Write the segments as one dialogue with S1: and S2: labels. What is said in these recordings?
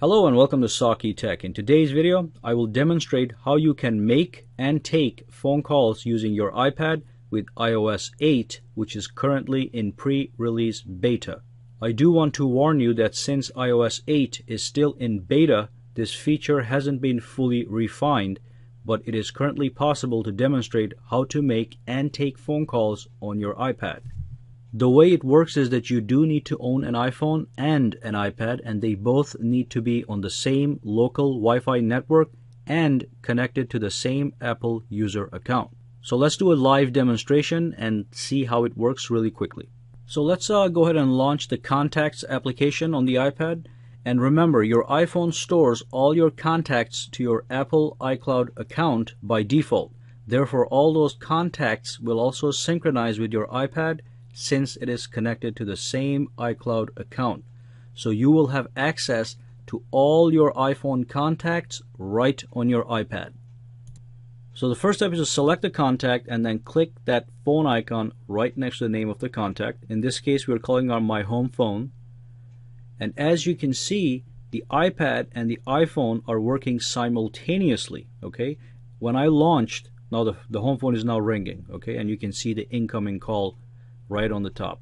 S1: Hello and welcome to Saki Tech. In today's video, I will demonstrate how you can make and take phone calls using your iPad with iOS 8, which is currently in pre-release beta. I do want to warn you that since iOS 8 is still in beta, this feature hasn't been fully refined, but it is currently possible to demonstrate how to make and take phone calls on your iPad. The way it works is that you do need to own an iPhone and an iPad, and they both need to be on the same local Wi-Fi network and connected to the same Apple user account. So let's do a live demonstration and see how it works really quickly. So let's go ahead and launch the Contacts application on the iPad. And remember, your iPhone stores all your contacts to your Apple iCloud account by default. Therefore, all those contacts will also synchronize with your iPad since it is connected to the same iCloud account. So you will have access to all your iPhone contacts right on your iPad. So the first step is to select the contact and then click that phone icon right next to the name of the contact. In this case, we're calling on my home phone. And as you can see, the iPad and the iPhone are working simultaneously. Okay, when I launched, now the home phone is now ringing. Okay, and you can see the incoming call right on the top.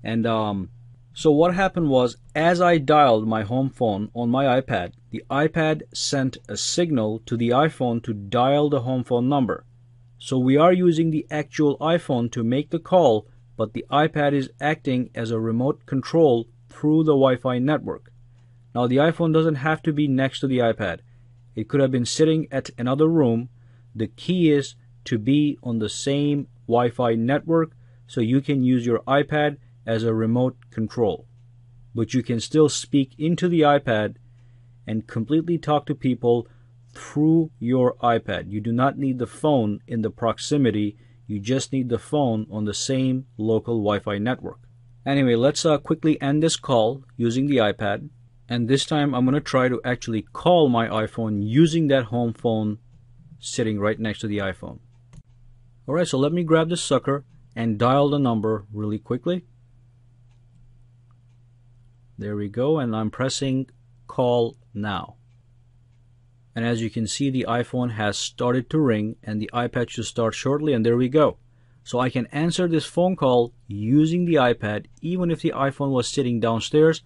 S1: And so what happened was, as I dialed my home phone on my iPad, the iPad sent a signal to the iPhone to dial the home phone number. So we are using the actual iPhone to make the call, but the iPad is acting as a remote control through the Wi-Fi network. Now the iPhone doesn't have to be next to the iPad. It could have been sitting at another room. The key is to be on the same Wi-Fi network, so you can use your iPad as a remote control. But you can still speak into the iPad and completely talk to people through your iPad. You do not need the phone in the proximity. You just need the phone on the same local Wi-Fi network. Anyway, let's quickly end this call using the iPad. And this time I'm going to try to actually call my iPhone using that home phone sitting right next to the iPhone. Alright, so let me grab this sucker and dial the number really quickly. There we go, and I'm pressing call now. And as you can see, the iPhone has started to ring and the iPad should start shortly, and there we go. So I can answer this phone call using the iPad even if the iPhone was sitting downstairs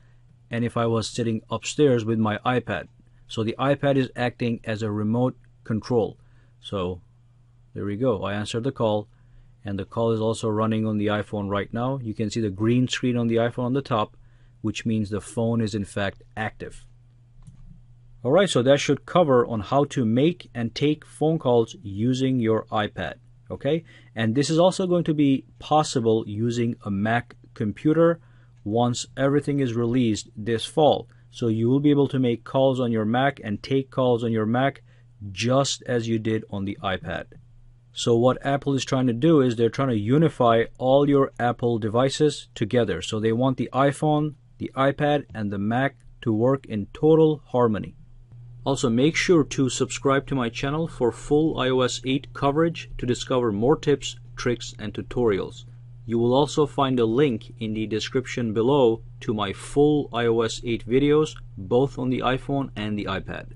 S1: and if I was sitting upstairs with my iPad. So the iPad is acting as a remote control. So there we go, I answered the call. And the call is also running on the iPhone right now. You can see the green screen on the iPhone on the top, which means the phone is in fact active. Alright, so that should cover on how to make and take phone calls using your iPad. Okay, and this is also going to be possible using a Mac computer once everything is released this fall. So you will be able to make calls on your Mac and take calls on your Mac just as you did on the iPad. So what Apple is trying to do is they're trying to unify all your Apple devices together. So they want the iPhone, the iPad, and the Mac to work in total harmony. Also, make sure to subscribe to my channel for full iOS 8 coverage to discover more tips, tricks, and tutorials. You will also find a link in the description below to my full iOS 8 videos, both on the iPhone and the iPad.